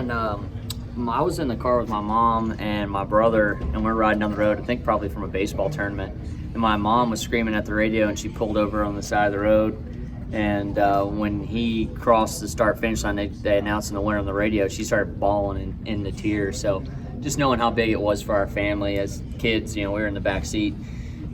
man, I was in the car with my mom and my brother, and we're riding down the road, I think probably from a baseball tournament. And my mom was screaming at the radio, and she pulled over on the side of the road. And when he crossed the start-finish line, they announced the winner on the radio, she started bawling in the tears. So just knowing how big it was for our family as kids, we were in the back seat.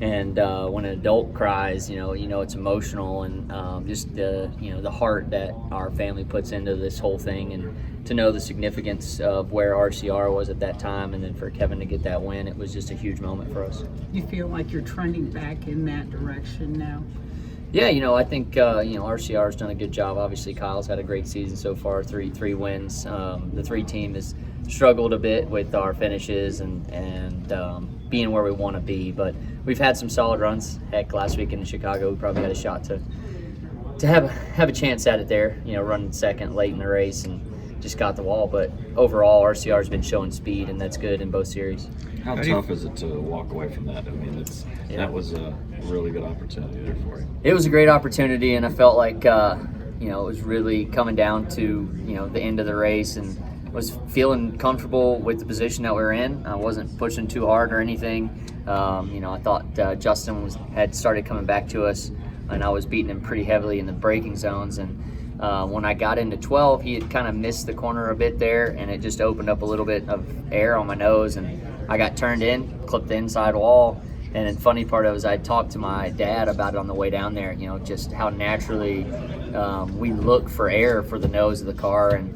And when an adult cries, it's emotional, and just the heart that our family puts into this whole thing, and to know the significance of where RCR was at that time, and then for Kevin to get that win, it was just a huge moment for us. You feel like you're trending back in that direction now? Yeah, I think RCR's done a good job. Obviously, Kyle's had a great season so far, three wins. The 3 team has struggled a bit with our finishes and being where we want to be, but we've had some solid runs. Heck, last week in Chicago, we probably had a shot to have a chance at it there. Running second late in the race and just got the wall. But overall, RCR's been showing speed, and that's good in both series. How tough is it to walk away from that? I mean, that was a really good opportunity there for you. It was a great opportunity, and I felt like it was really coming down to the end of the race, and was feeling comfortable with the position that we were in. I wasn't pushing too hard or anything. I thought Justin had started coming back to us, and I was beating him pretty heavily in the braking zones. And when I got into 12, he had kind of missed the corner a bit there, and it just opened up a little bit of air on my nose, and I got turned in, clipped the inside wall. And the funny part was I talked to my dad about it on the way down there, just how naturally we look for air for the nose of the car. And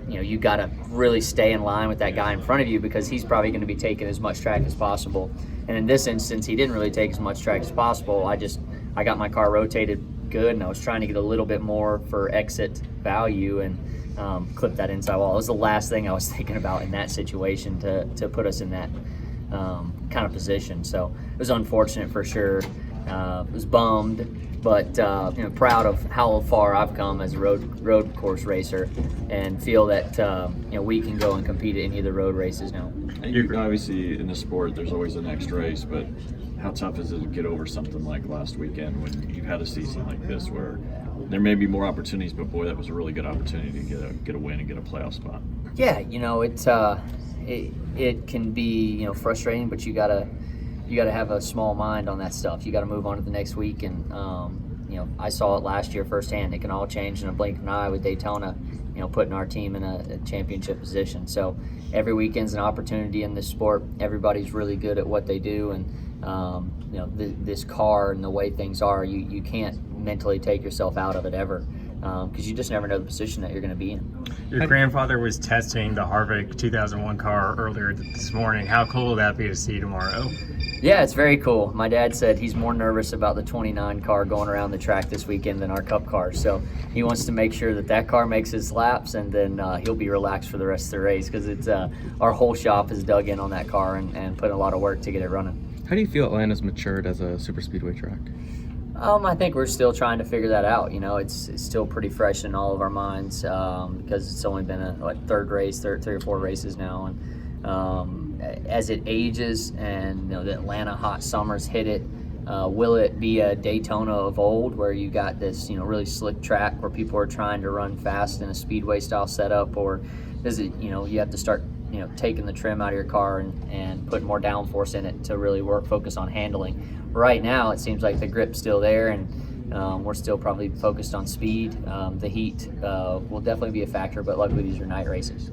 you got to really stay in line with that guy in front of you, because he's probably going to be taking as much track as possible. And in this instance, he didn't really take as much track as possible. I got my car rotated good, and I was trying to get a little bit more for exit value, and clip that inside wall. It was the last thing I was thinking about in that situation to put us in that kind of position. So it was unfortunate for sure. Was bummed, but proud of how far I've come as a road course racer, and feel that we can go and compete at any of the road races now. Obviously, in the sport, there's always the next race, but how tough is it to get over something like last weekend when you've had a season like this where there may be more opportunities, but boy, that was a really good opportunity to get a win and get a playoff spot? Yeah, it can be frustrating, but you gotta have a small mind on that stuff. You got to move on to the next week, and I saw it last year firsthand. It can all change in a blink of an eye with Daytona, putting our team in a championship position. So every weekend's an opportunity in this sport. Everybody's really good at what they do, and this car and the way things are, you can't mentally take yourself out of it ever, because you just never know the position that you're going to be in. Your grandfather was testing the Harvick 2001 car earlier this morning. How cool will that be to see tomorrow? Yeah, it's very cool. My dad said he's more nervous about the 29 car going around the track this weekend than our Cup car. So he wants to make sure that car makes his laps, and then he'll be relaxed for the rest of the race, because it's our whole shop is dug in on that car and put a lot of work to get it running. How do you feel Atlanta's matured as a super speedway track? I think we're still trying to figure that out. It's still pretty fresh in all of our minds, because it's only been three or four races now, and as it ages and the Atlanta hot summers hit it, will it be a Daytona of old where you got this really slick track where people are trying to run fast in a speedway style setup, or does it you have to start taking the trim out of your car and putting more downforce in it to really focus on handling? Right now, it seems like the grip's still there, and we're still probably focused on speed. The heat will definitely be a factor, but luckily these are night races.